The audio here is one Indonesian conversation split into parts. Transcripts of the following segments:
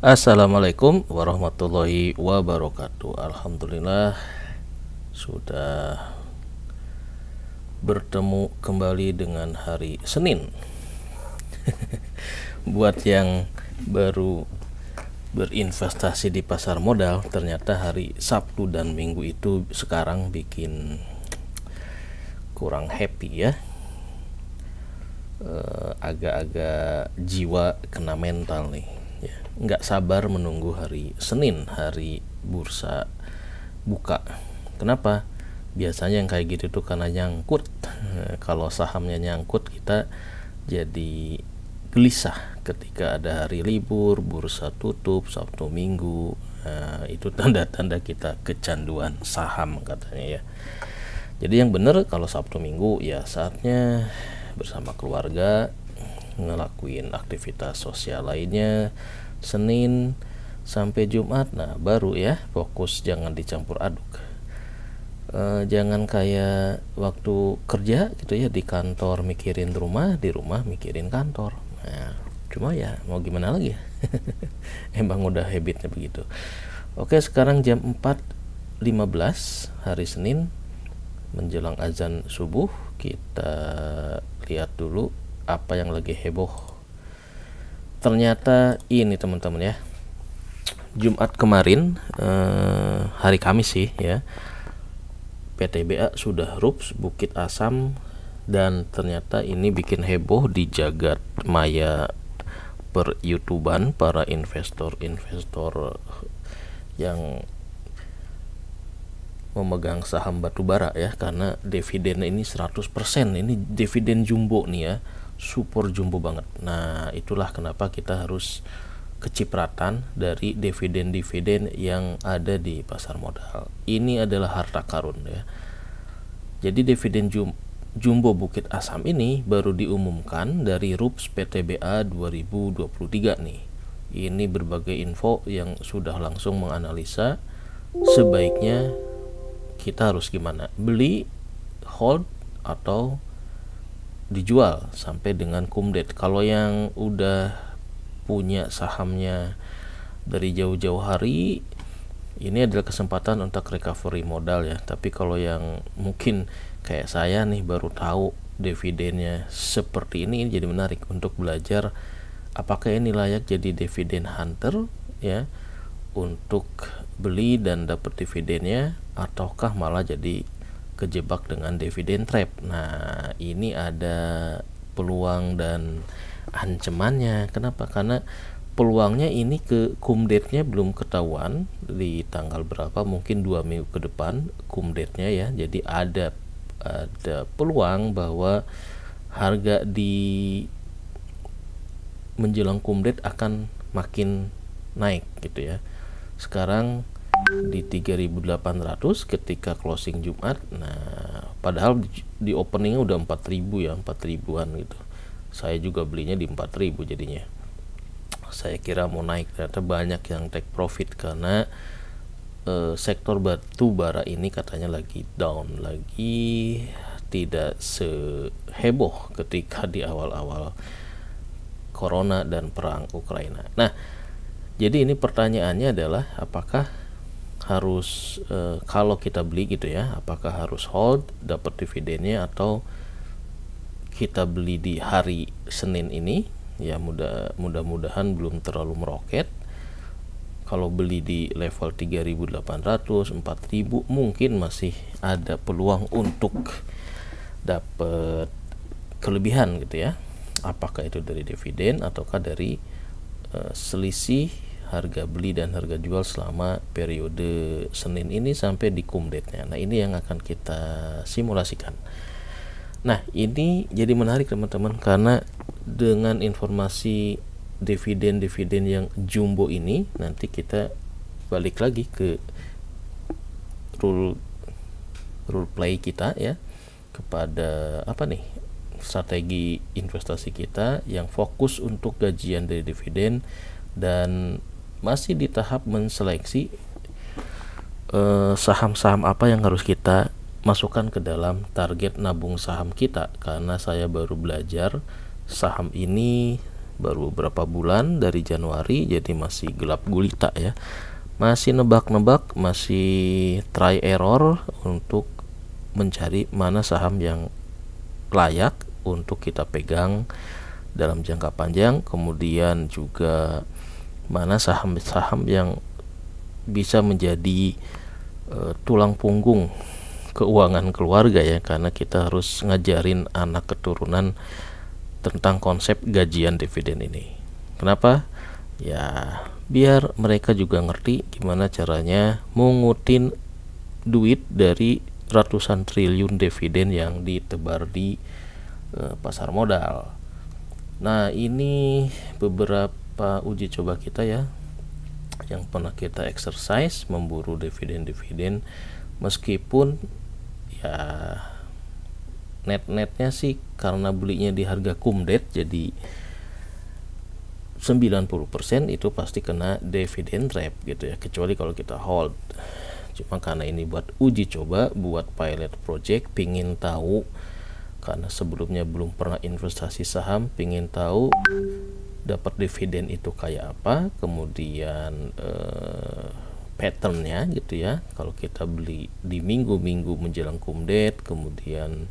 Assalamualaikum warahmatullahi wabarakatuh. Alhamdulillah sudah bertemu kembali dengan hari Senin. Buat yang baru berinvestasi di pasar modal, ternyata hari Sabtu dan Minggu itu sekarang bikin kurang happy ya. Agak-agak jiwa kena mental nih ya. Nggak sabar menunggu hari Senin, hari bursa buka. Kenapa? Biasanya yang kayak gitu tuh karena nyangkut. Kalau sahamnya nyangkut, kita jadi gelisah ketika ada hari libur, bursa tutup Sabtu Minggu. Itu tanda-tanda kita kecanduan saham katanya ya. Jadi yang bener kalau Sabtu Minggu ya saatnya bersama keluarga ngelakuin aktivitas sosial lainnya. Senin sampai Jumat, nah baru ya fokus, jangan dicampur aduk. Jangan kayak waktu kerja gitu ya, di kantor mikirin rumah, di rumah mikirin kantor. Nah, cuma ya mau gimana lagi ya. Emang udah habitnya begitu. Oke, sekarang jam 4.15 hari Senin menjelang azan subuh. Kita lihat dulu apa yang lagi heboh. Ternyata ini teman-teman ya, Jumat kemarin, hari Kamis sih ya, PTBA sudah rups Bukit Asam, dan ternyata ini bikin heboh di jagat maya per YouTubean para investor-investor yang memegang saham batubara ya, karena dividennya ini 100%, ini dividen jumbo nih ya, super jumbo banget. Nah itulah kenapa kita harus kecipratan dari dividen-dividen yang ada di pasar modal. Ini adalah harta karun ya. Jadi dividen jumbo Bukit Asam ini baru diumumkan dari RUPS PTBA 2023 nih. Ini berbagai info yang sudah langsung menganalisa sebaiknya kita harus gimana, beli, hold, atau dijual sampai dengan kumdet. Kalau yang udah punya sahamnya dari jauh-jauh hari, ini adalah kesempatan untuk recovery modal ya. Tapi kalau yang mungkin kayak saya nih baru tahu dividennya seperti ini jadi menarik untuk belajar apakah ini layak jadi dividen hunter ya, untuk beli dan dapat dividennya, ataukah malah jadi kejebak dengan dividen trap. Nah ini ada peluang dan ancamannya. Kenapa? Karena peluangnya ini ke kumdate-nya belum ketahuan di tanggal berapa, mungkin 2 minggu ke depan kumdate-nya ya. Jadi ada peluang bahwa harga di menjelang kumdate akan makin naik gitu ya. Sekarang di 3.800 ketika closing Jumat. Nah padahal di openingnya udah 4.000 ya, 4.000-an gitu. Saya juga belinya di 4.000 jadinya. Saya kira mau naik, ternyata banyak yang take profit karena sektor batu bara ini katanya lagi down, lagi tidak seheboh ketika di awal-awal corona dan perang Ukraina. Nah jadi ini pertanyaannya adalah apakah harus kalau kita beli gitu ya, apakah harus hold dapat dividennya, atau kita beli di hari Senin ini ya, mudah-mudahan belum terlalu meroket. Kalau beli di level 3.800, 4.000 mungkin masih ada peluang untuk dapat kelebihan gitu ya. Apakah itu dari dividen ataukah dari selisih harga beli dan harga jual selama periode Senin ini sampai di kumdate-nya. Nah ini yang akan kita simulasikan. Nah ini jadi menarik teman-teman, karena dengan informasi dividen-dividen yang jumbo ini, nanti kita balik lagi ke rule play kita ya, kepada apa nih, strategi investasi kita yang fokus untuk gajian dari dividen, dan masih di tahap menseleksi saham-saham apa yang harus kita masukkan ke dalam target nabung saham kita. Karena saya baru belajar saham ini baru berapa bulan dari Januari, jadi masih gelap gulita ya, masih nebak-nebak, masih try error untuk mencari mana saham yang layak untuk kita pegang dalam jangka panjang, kemudian juga mana saham-saham yang bisa menjadi tulang punggung keuangan keluarga ya, karena kita harus ngajarin anak keturunan tentang konsep gajian dividen ini. Kenapa? Ya biar mereka juga ngerti gimana caranya mengutin duit dari ratusan triliun dividen yang ditebar di pasar modal. Nah, ini beberapa uji coba kita ya yang pernah kita exercise memburu dividen-dividen, meskipun ya net-netnya sih karena belinya di harga kumdet, jadi 90% itu pasti kena dividen trap gitu ya, kecuali kalau kita hold. Cuma karena ini buat uji coba, buat pilot project, pingin tahu, karena sebelumnya belum pernah investasi saham, pingin tahu dapat dividen itu kayak apa, kemudian patternnya gitu ya, kalau kita beli di minggu-minggu menjelang kumdet kemudian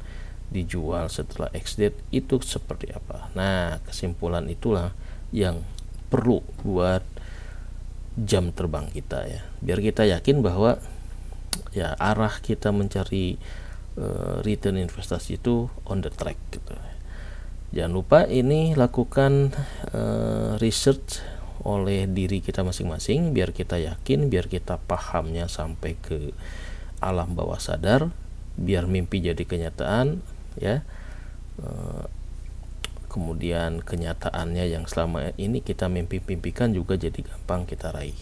dijual setelah ex-date itu seperti apa. Nah, kesimpulan itulah yang perlu buat jam terbang kita ya, biar kita yakin bahwa ya arah kita mencari return investasi itu on the track gitu. Jangan lupa ini lakukan research oleh diri kita masing-masing, biar kita yakin, biar kita pahamnya sampai ke alam bawah sadar, biar mimpi jadi kenyataan ya. Kemudian kenyataannya yang selama ini kita mimpi-mimpikan juga jadi gampang kita raih.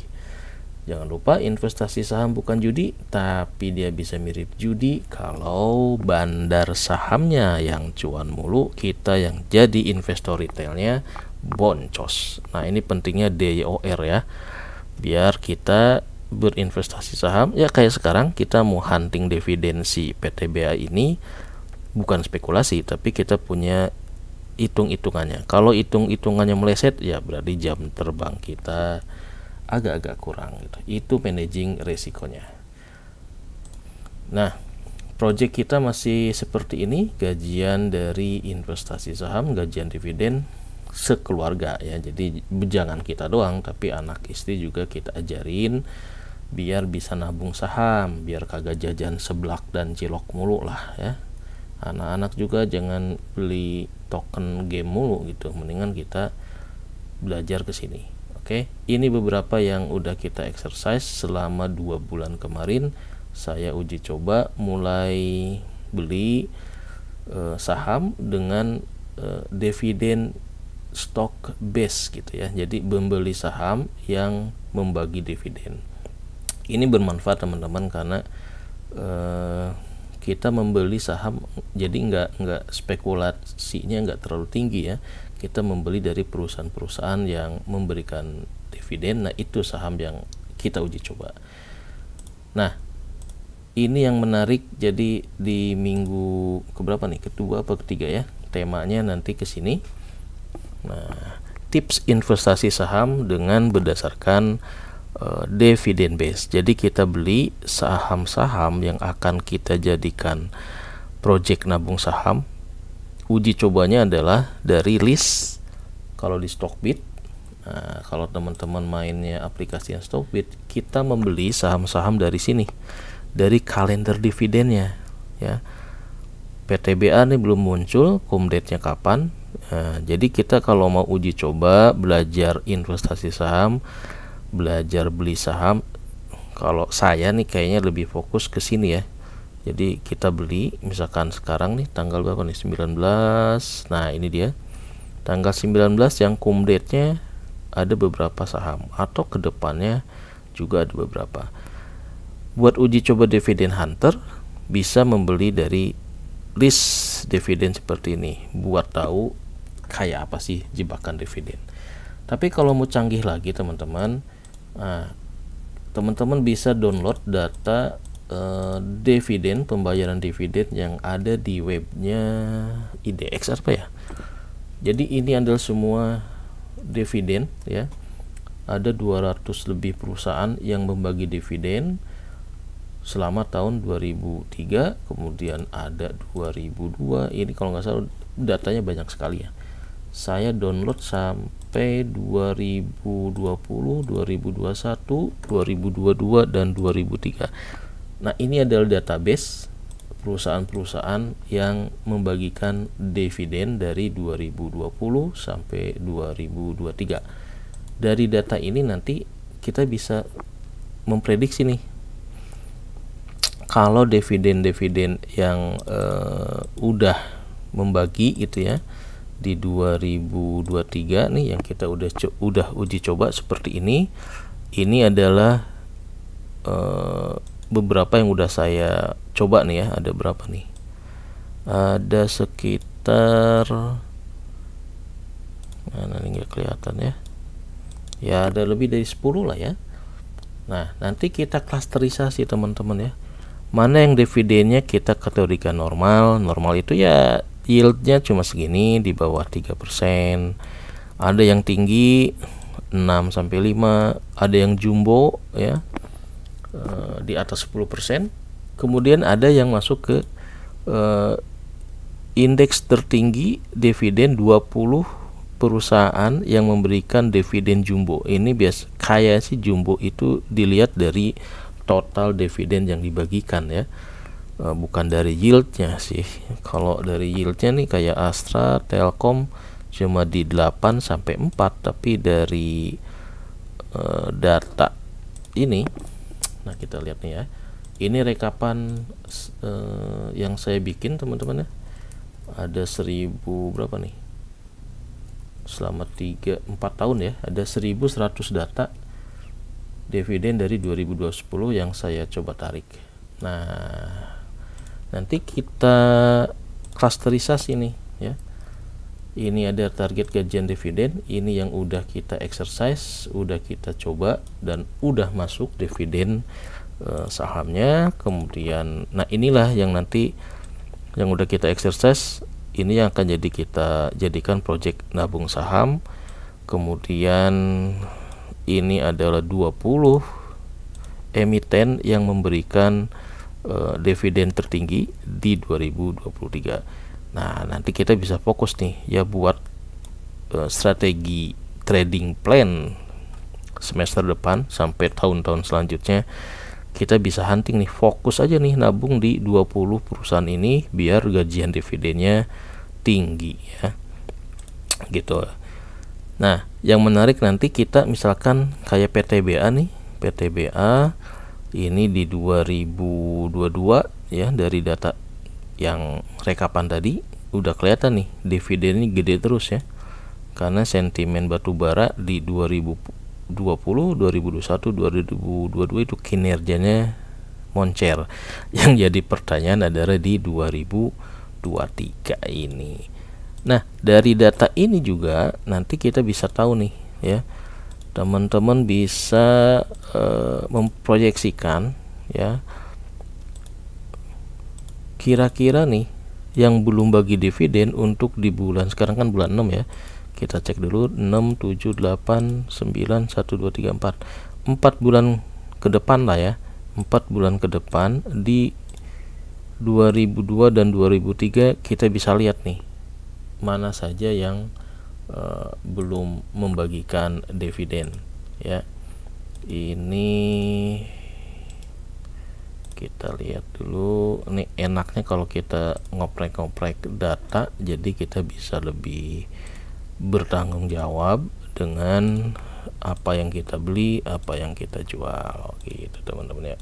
Jangan lupa investasi saham bukan judi, tapi dia bisa mirip judi kalau bandar sahamnya yang cuan mulu, kita yang jadi investor retailnya boncos. Nah, ini pentingnya DYOR ya, biar kita berinvestasi saham ya kayak sekarang kita mau hunting dividen si PTBA ini bukan spekulasi, tapi kita punya hitung-hitungannya. Kalau hitung-hitungannya meleset ya berarti jam terbang kita agak-agak kurang gitu. Itu managing resikonya. Nah, project kita masih seperti ini, gajian dari investasi saham, gajian dividen sekeluarga ya. Jadi jangan kita doang, tapi anak istri juga kita ajarin biar bisa nabung saham, biar kagak jajan seblak dan cilok mulu lah ya. Anak-anak juga jangan beli token game mulu gitu, mendingan kita belajar ke sini. Oke, ini beberapa yang udah kita exercise selama 2 bulan kemarin. Saya uji coba mulai beli saham dengan dividen stock base gitu ya. Jadi membeli saham yang membagi dividen. Ini bermanfaat teman-teman karena kita membeli saham jadi nggak spekulasinya nggak terlalu tinggi ya. Kita membeli dari perusahaan-perusahaan yang memberikan dividen. Nah, itu saham yang kita uji coba. Nah, ini yang menarik. Jadi di minggu keberapa nih, kedua apa ketiga ya, temanya nanti ke sini. Nah, tips investasi saham dengan berdasarkan dividen base. Jadi kita beli saham-saham yang akan kita jadikan project nabung saham. Uji cobanya adalah dari list kalau di Stockbit. Nah, kalau teman-teman mainnya aplikasi yang Stockbit, kita membeli saham-saham dari sini, dari kalender dividennya ya. PTBA nih belum muncul, kumdate-nya kapan. Nah, jadi kita kalau mau uji coba belajar investasi saham, belajar beli saham, kalau saya nih kayaknya lebih fokus ke sini ya. Jadi kita beli misalkan sekarang nih tanggal berapa nih, 19. Nah, ini dia tanggal 19 yang kumdate-nya ada beberapa saham, atau kedepannya juga ada beberapa. Buat uji coba dividen hunter bisa membeli dari list dividen seperti ini, buat tahu kayak apa sih jebakan dividen. Tapi kalau mau canggih lagi teman-teman, teman-teman bisa download data dividen, pembayaran dividen yang ada di webnya IDX apa ya. Jadi ini adalah semua dividen ya. Ada 200 lebih perusahaan yang membagi dividen selama tahun 2003, kemudian ada 2002. Ini kalau nggak salah datanya banyak sekali ya. Saya download sampai 2020, 2021, 2022 dan 2003. Nah, ini adalah database perusahaan-perusahaan yang membagikan dividen dari 2020 sampai 2023. Dari data ini nanti kita bisa memprediksi nih, kalau dividen-dividen yang udah membagi gitu ya di 2023 nih, yang kita udah uji coba seperti ini adalah beberapa yang udah saya coba nih ya. Ada berapa nih? Ada sekitar, mana nih, nggak kelihatan ya. Ya ada lebih dari 10 lah ya. Nah, nanti kita klasterisasi teman-teman ya. Mana yang dividennya kita kategorikan normal. Normal itu ya yieldnya cuma segini, di bawah 3%. Ada yang tinggi 6-5, ada yang jumbo ya di atas 10%. Kemudian ada yang masuk ke indeks tertinggi dividen 20 perusahaan yang memberikan dividen jumbo. Ini kayak sih jumbo itu dilihat dari total dividen yang dibagikan ya, bukan dari yieldnya sih. Kalau dari yieldnya nih kayak Astra, Telkom cuma di 8-4, tapi dari data ini, nah kita lihat nih ya, ini rekapan yang saya bikin teman-teman ya. Ada 1000 berapa nih, selama 3-4 tahun ya, ada 1100 data dividen dari 2020 yang saya coba tarik. Nah, nanti kita klasterisasi nih ya. Ini ada target gajian dividen, ini yang udah kita exercise, udah kita coba dan udah masuk dividen sahamnya. Kemudian nah inilah yang nanti yang udah kita exercise, ini yang akan kita jadikan project nabung saham. Kemudian ini adalah 20 emiten yang memberikan dividen tertinggi di 2023. Nah, nanti kita bisa fokus nih ya buat strategi trading plan semester depan sampai tahun-tahun selanjutnya. Kita bisa hunting nih, fokus aja nih nabung di 20 perusahaan ini biar gajian dividennya tinggi ya. Gitu. Nah, yang menarik nanti kita misalkan kayak PTBA nih. PTBA ini di 2022 ya, dari data yang rekapan tadi udah kelihatan nih dividen ini gede terus ya, karena sentimen batubara di 2020, 2021, 2022 itu kinerjanya moncer. Yang jadi pertanyaan adalah di 2023 ini. Nah, dari data ini juga nanti kita bisa tahu nih ya, teman-teman bisa memproyeksikan ya, kira-kira nih yang belum bagi dividen untuk di bulan, sekarang kan bulan 6 ya, kita cek dulu 6, 7, 8, 9, 1, 2, 3, 4 bulan ke depan lah ya, 4 bulan ke depan di 2002 dan 2003 kita bisa lihat nih mana saja yang belum membagikan dividen ya. Ini kita lihat dulu. Ini enaknya kalau kita ngoprek-ngoprek data, jadi kita bisa lebih bertanggung jawab dengan apa yang kita beli, apa yang kita jual gitu teman-teman ya.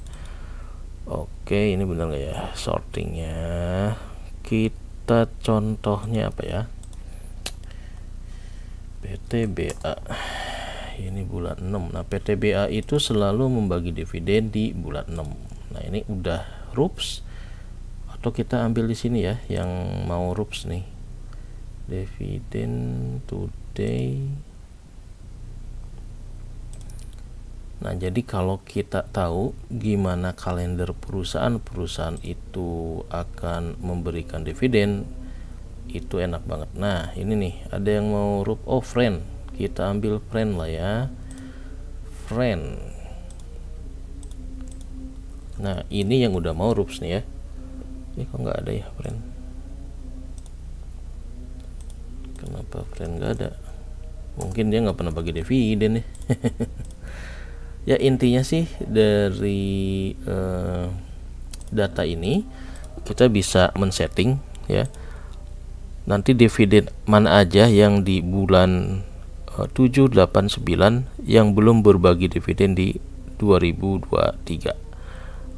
Oke, ini benar nggak ya sortingnya? Kita contohnya apa ya, PTBA ini bulan 6. Nah, PTBA itu selalu membagi dividen di bulan 6. Nah, ini udah RUPS, atau kita ambil di sini ya yang mau RUPS nih, dividen today. Nah, jadi kalau kita tahu gimana kalender perusahaan itu akan memberikan dividen, itu enak banget. Nah, ini nih ada yang mau RUP, oh friend, kita ambil friend lah ya, friend. Nah ini yang udah mau rups nih ya. Ini kok nggak ada ya friend? Kenapa friend nggak ada? Mungkin dia nggak pernah bagi dividen nih. Ya intinya sih dari data ini kita bisa men-setting ya, nanti dividen mana aja yang di bulan 7, 8, 9 yang belum berbagi dividen di 2023.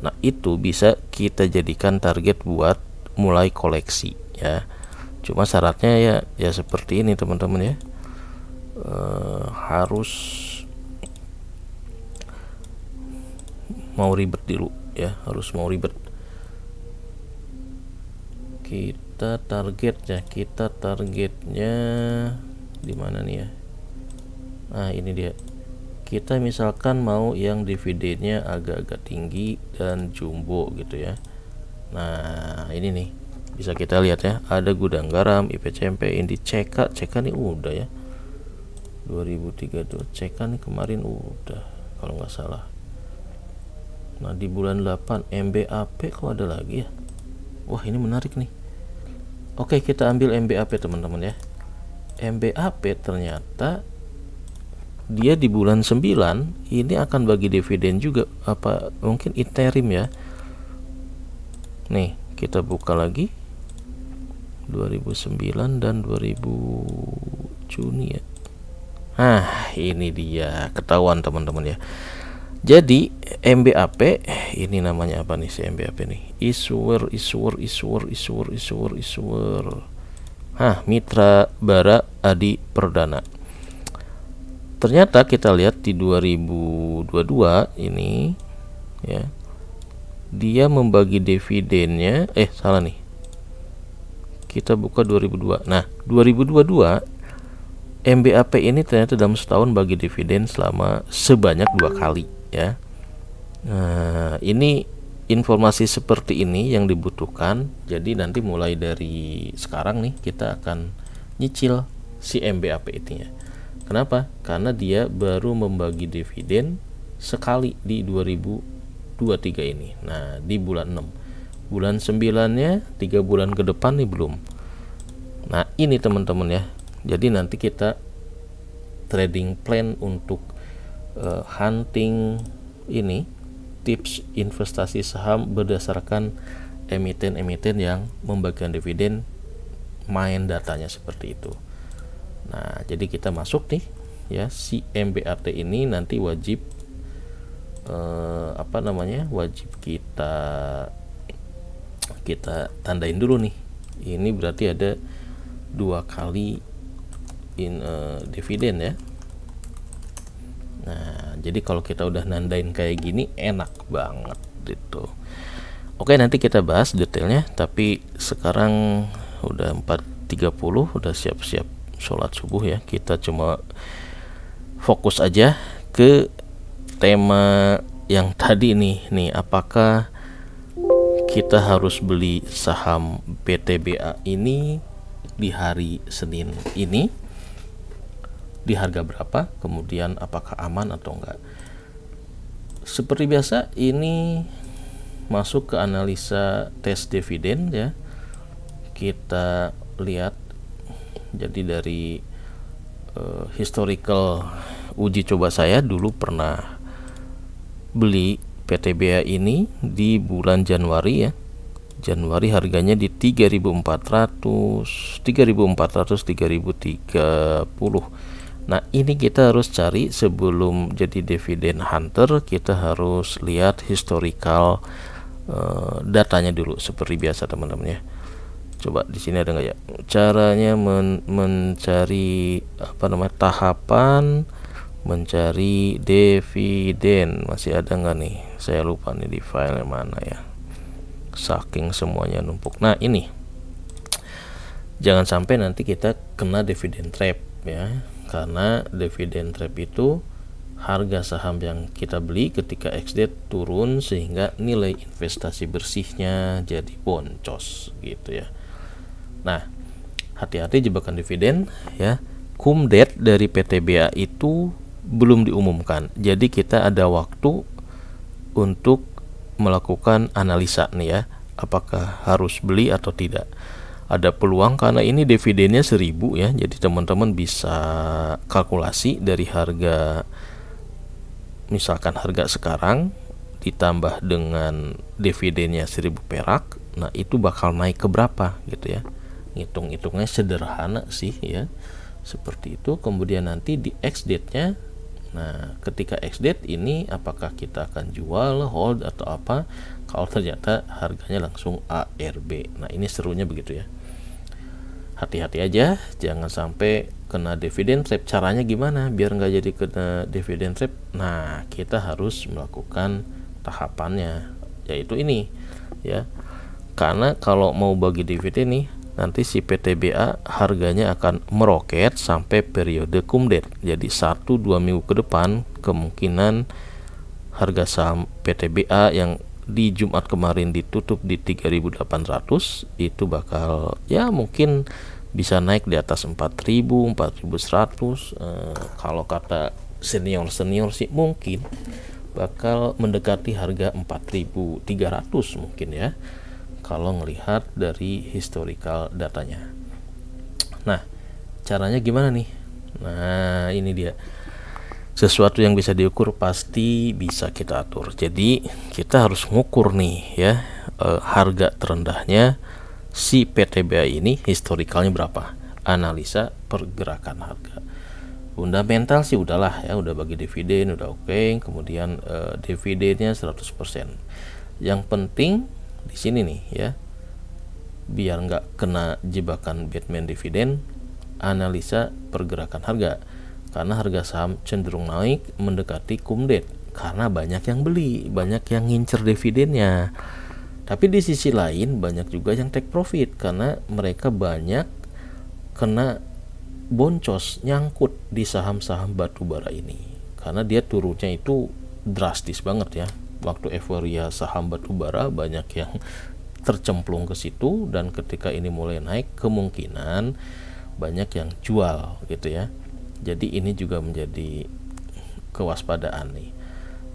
Nah itu bisa kita jadikan target buat mulai koleksi ya. Cuma syaratnya ya seperti ini teman-teman ya, harus mau ribet dulu ya, harus mau ribet. Kita targetnya di mana nih ya? Nah ini dia. Kita misalkan mau yang dividennya agak-agak tinggi dan jumbo gitu ya. Nah ini nih bisa kita lihat ya, ada Gudang Garam, IPCMP, Indi, CK nih udah ya 2032, CK nih kemarin udah kalau nggak salah. Nah di bulan 8 MBAP kok ada lagi ya. Wah ini menarik nih. Oke kita ambil MBAP teman-teman ya. MBAP ternyata dia di bulan 9 ini akan bagi dividen juga, apa mungkin interim ya. Nih kita buka lagi 2009 dan 2000 Juni ya. Nah ini dia ketahuan teman-teman ya. Jadi MBAP ini namanya apa nih si MBAP nih? Issuer. Mitra Bara Adi Perdana. Ternyata kita lihat di 2022 ini ya, dia membagi dividennya salah nih, kita buka 2002. Nah 2022 MBAP ini ternyata dalam setahun bagi dividen selama sebanyak 2 kali ya. Nah ini informasi seperti ini yang dibutuhkan. Jadi nanti mulai dari sekarang nih kita akan nyicil si MBAP itu ya. Kenapa? Karena dia baru membagi dividen sekali di 2023 ini. Nah di bulan 6, bulan 9-nya 3 bulan ke depan nih belum. Nah ini teman-teman ya, jadi nanti kita trading plan untuk hunting ini, tips investasi saham berdasarkan emiten-emiten yang membagikan dividen, main datanya seperti itu. Nah jadi kita masuk nih ya, si MBAT ini nanti wajib wajib kita tandain dulu nih. Ini berarti ada 2 kali dividen ya. Nah jadi kalau kita udah nandain kayak gini enak banget gitu. Oke nanti kita bahas detailnya, tapi sekarang udah 4.30, udah siap-siap sholat subuh ya. Kita cuma fokus aja ke tema yang tadi nih, apakah kita harus beli saham PTBA ini di hari Senin ini di harga berapa, kemudian apakah aman atau enggak. Seperti biasa ini masuk ke analisa tes dividen ya. Kita lihat jadi dari historical uji coba saya dulu pernah beli PTBA ini di bulan Januari ya. Januari harganya di 3.400, 3.400, 3.030. Nah ini kita harus cari sebelum jadi dividen hunter, kita harus lihat historical datanya dulu seperti biasa teman-teman ya. Coba di sini ada nggak ya caranya mencari tahapan mencari dividen, masih ada nggak nih? Saya lupa nih di file mana ya, saking semuanya numpuk. Nah ini jangan sampai nanti kita kena dividen trap ya, karena dividen trap itu harga saham yang kita beli ketika ex-date turun sehingga nilai investasi bersihnya jadi boncos gitu ya. Nah hati-hati jebakan dividen ya. cum date dari PTBA itu belum diumumkan. Jadi kita ada waktu untuk melakukan analisa nih ya, apakah harus beli atau tidak. Ada peluang karena ini dividennya 1000 ya, jadi teman-teman bisa kalkulasi dari harga, misalkan harga sekarang ditambah dengan dividennya 1000 perak, nah itu bakal naik ke berapa gitu ya. Hitung-hitungnya sederhana sih ya, seperti itu. Kemudian nanti di X date-nya, nah ketika X date ini apakah kita akan jual, hold atau apa, kalau ternyata harganya langsung ARB. Nah ini serunya begitu ya. Hati-hati aja jangan sampai kena dividen trap. Caranya gimana biar nggak jadi kena dividen trap? Nah kita harus melakukan tahapannya, yaitu ini ya, karena kalau mau bagi dividen nih nanti si PTBA harganya akan meroket sampai periode cum date. Jadi 1-2 minggu ke depan kemungkinan harga saham PTBA yang di Jumat kemarin ditutup di 3.800 itu bakal ya mungkin bisa naik di atas 4.000, 4.100. Kalau kata senior sih mungkin bakal mendekati harga 4.300 mungkin ya, kalau ngelihat dari historical datanya. Nah caranya gimana nih? Nah ini dia, sesuatu yang bisa diukur pasti bisa kita atur. Jadi kita harus ngukur nih ya, harga terendahnya si PTBA ini historicalnya berapa, analisa pergerakan harga. Fundamental sih udahlah ya, udah bagi dividen udah oke. Kemudian dividennya 100%. Yang penting di sini nih ya, biar nggak kena jebakan Batman dividen, analisa pergerakan harga. Karena harga saham cenderung naik mendekati cum date karena banyak yang beli, banyak yang ngincer dividennya. Tapi di sisi lain banyak juga yang take profit karena mereka banyak kena boncos, nyangkut di saham-saham batubara ini. Karena dia turunnya itu drastis banget ya. Waktu euforia saham batubara banyak yang tercemplung ke situ, dan ketika ini mulai naik kemungkinan banyak yang jual gitu ya. Jadi ini juga menjadi kewaspadaan nih.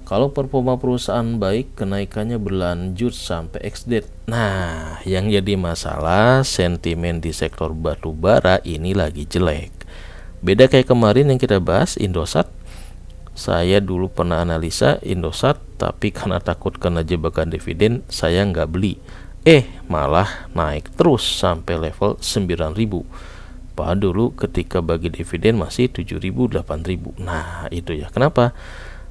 Kalau performa perusahaan baik, kenaikannya berlanjut sampai X date. Nah, yang jadi masalah sentimen di sektor batu bara ini lagi jelek. Beda kayak kemarin yang kita bahas Indosat. Saya dulu pernah analisa Indosat, tapi karena takut kena jebakan dividen, saya nggak beli. Malah naik terus sampai level 9.000. Padahal dulu ketika bagi dividen masih 7.000, 8.000. Nah, itu ya. Kenapa?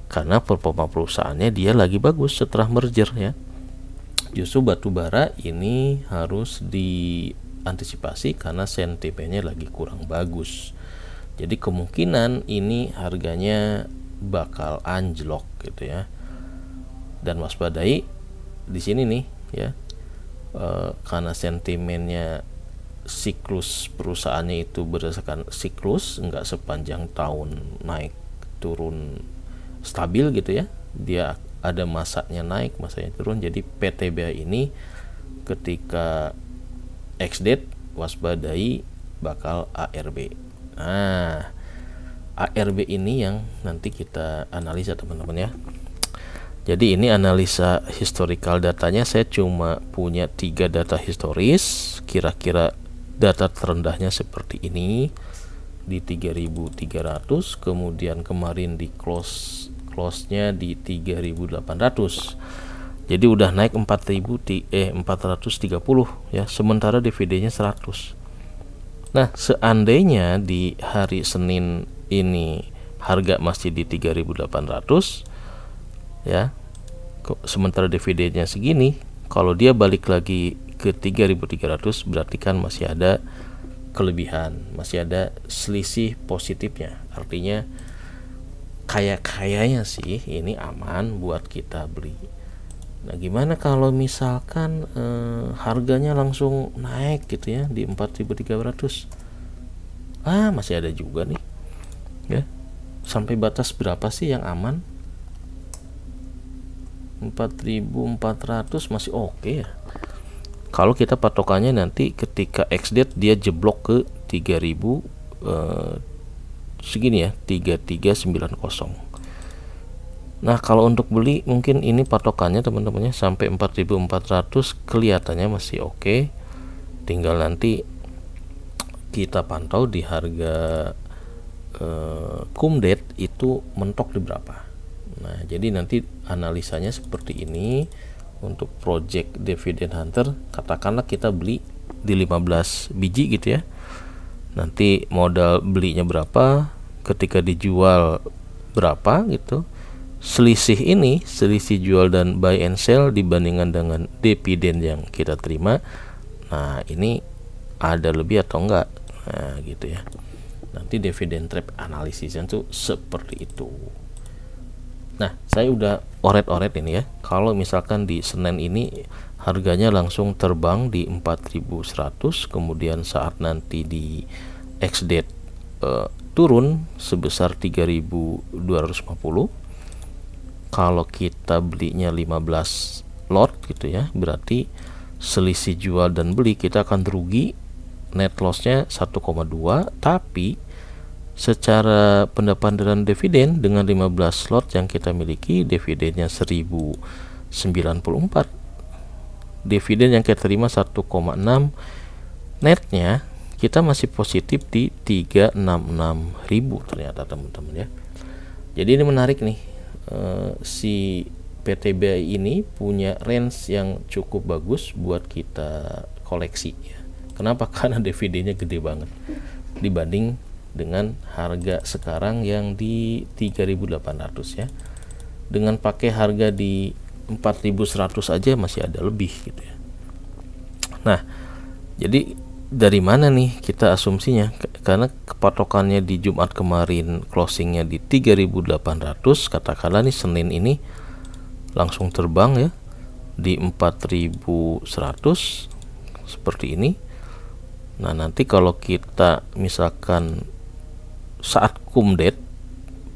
Karena performa perusahaannya dia lagi bagus setelah merger ya. Justru batubara ini harus diantisipasi karena sentimennya lagi kurang bagus. Jadi kemungkinan ini harganya bakal anjlok gitu ya. Dan waspadai di sini nih ya. Karena sentimennya, siklus perusahaannya itu berdasarkan siklus, enggak sepanjang tahun naik turun stabil gitu ya. Dia ada masanya naik, masanya turun. Jadi PTBA ini ketika X date waspadai bakal ARB. Nah, ARB ini yang nanti kita analisa teman-teman ya. Jadi ini analisa historical datanya, saya cuma punya 3 data historis, kira-kira data terendahnya seperti ini di 3.300, kemudian kemarin di close-nya di 3.800. Jadi udah naik 430 ya, sementara dividennya 100. Nah, seandainya di hari Senin ini harga masih di 3.800 ya, sementara dividennya segini, kalau dia balik lagi ke 3.300 berarti kan masih ada kelebihan, masih ada selisih positifnya. Artinya kayaknya sih ini aman buat kita beli. Nah, gimana kalau misalkan harganya langsung naik gitu ya di 4.300? Masih ada juga nih ya. Sampai batas berapa sih yang aman? 4.400 masih oke ya. Kalau kita patokannya nanti ketika X date dia jeblok ke 3.300 segini ya, 3390. Nah, kalau untuk beli mungkin ini patokannya teman-teman ya, sampai 4400 kelihatannya masih oke. Tinggal nanti kita pantau di harga kumdet itu mentok di berapa. Nah, jadi nanti analisanya seperti ini. Untuk project Dividend Hunter, katakanlah kita beli di 15 biji gitu ya. Nanti modal belinya berapa, ketika dijual berapa gitu. Selisih ini, selisih jual dan buy and sell dibandingkan dengan dividen yang kita terima. Nah, ini ada lebih atau enggak. Nah, gitu ya. Nanti dividend trap analisisnya tuh seperti itu. Nah, saya udah oret-oret ini ya. Kalau misalkan di Senin ini harganya langsung terbang di 4100, kemudian saat nanti di ex-date turun sebesar 3250. Kalau kita belinya 15 lot gitu ya, berarti selisih jual dan beli kita akan rugi, net lossnya 1,2, tapi secara pendapatan dividen dengan 15 slot yang kita miliki, dividennya 1094, dividen yang kita terima 1,6, netnya kita masih positif di 366.000 ternyata teman-teman ya. Jadi ini menarik nih, si PTBI ini punya range yang cukup bagus buat kita koleksi ya. Kenapa? Karena dividennya gede banget dibanding dengan harga sekarang yang di 3.800 ya. Dengan pakai harga di 4.100 aja masih ada lebih gitu ya. Nah, jadi dari mana nih kita asumsinya? Karena kepatokannya di Jumat kemarin closingnya di 3.800, katakanlah nih Senin ini langsung terbang ya di 4.100 seperti ini. Nah, nanti kalau kita misalkan saat kumdet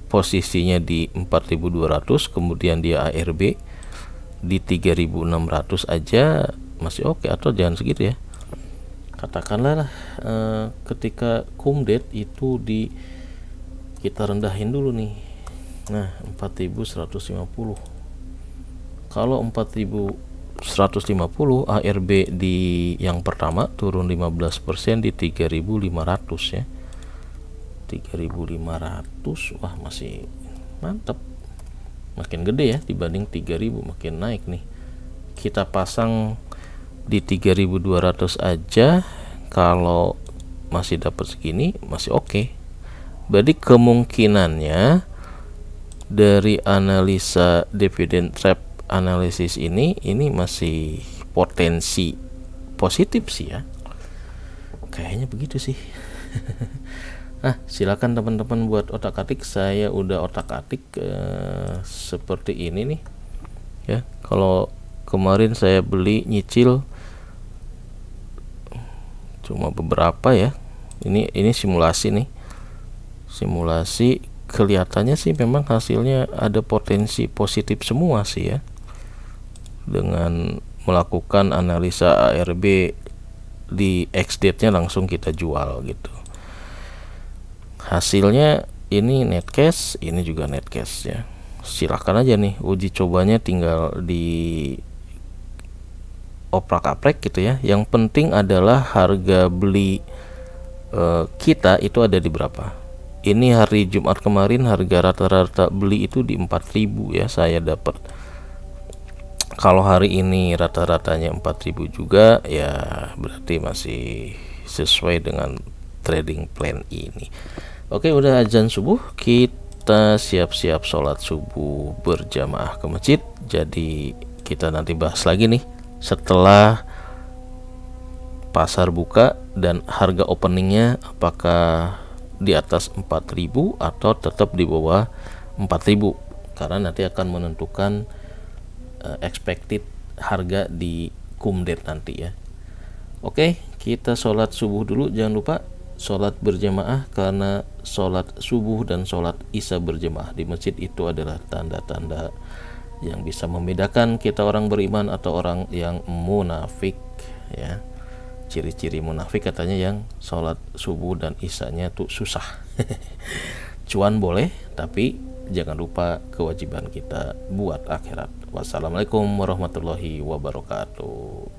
posisinya di 4200, kemudian dia ARB di 3600 aja masih oke, atau jangan segitu ya. Katakanlah ketika kumdet itu kita rendahin dulu nih. Nah, 4150. Kalau 4150 ARB di yang pertama turun 15% di 3500 ya. 3.500, wah masih mantap, makin gede ya dibanding 3.000, makin naik nih. Kita pasang di 3.200 aja, kalau masih dapat segini masih oke. Berarti kemungkinannya dari analisa dividend trap analisis ini masih potensi positif sih ya, kayaknya begitu sih. Nah, silakan teman-teman buat otak-atik. Saya udah otak-atik seperti ini nih ya. Kalau kemarin saya beli nyicil cuma beberapa ya. Ini simulasi nih. Simulasi kelihatannya sih memang hasilnya ada potensi positif semua sih ya. Dengan melakukan analisa ARB di ex-date-nya langsung kita jual gitu. Hasilnya ini net cash, ini juga net cash ya. Silahkan aja nih uji cobanya, tinggal di oprak-aprek gitu ya. Yang penting adalah harga beli kita itu ada di berapa. Ini hari Jumat kemarin harga rata-rata beli itu di 4.000 ya, saya dapat. Kalau hari ini rata-ratanya 4.000 juga ya, berarti masih sesuai dengan trading plan ini. Oke, udah azan subuh, kita siap-siap sholat subuh berjamaah ke masjid. Jadi kita nanti bahas lagi nih setelah pasar buka dan harga openingnya, apakah di atas 4.000 atau tetap di bawah 4.000, karena nanti akan menentukan expected harga di kumdet nanti ya. Oke, kita sholat subuh dulu. Jangan lupa sholat berjamaah, karena sholat subuh dan sholat isya berjamaah di masjid itu adalah tanda-tanda yang bisa membedakan kita orang beriman atau orang yang munafik ya. ciri-ciri munafik katanya yang sholat subuh dan isyanya tuh susah. Cuan boleh, tapi jangan lupa kewajiban kita buat akhirat. Wassalamualaikum warahmatullahi wabarakatuh.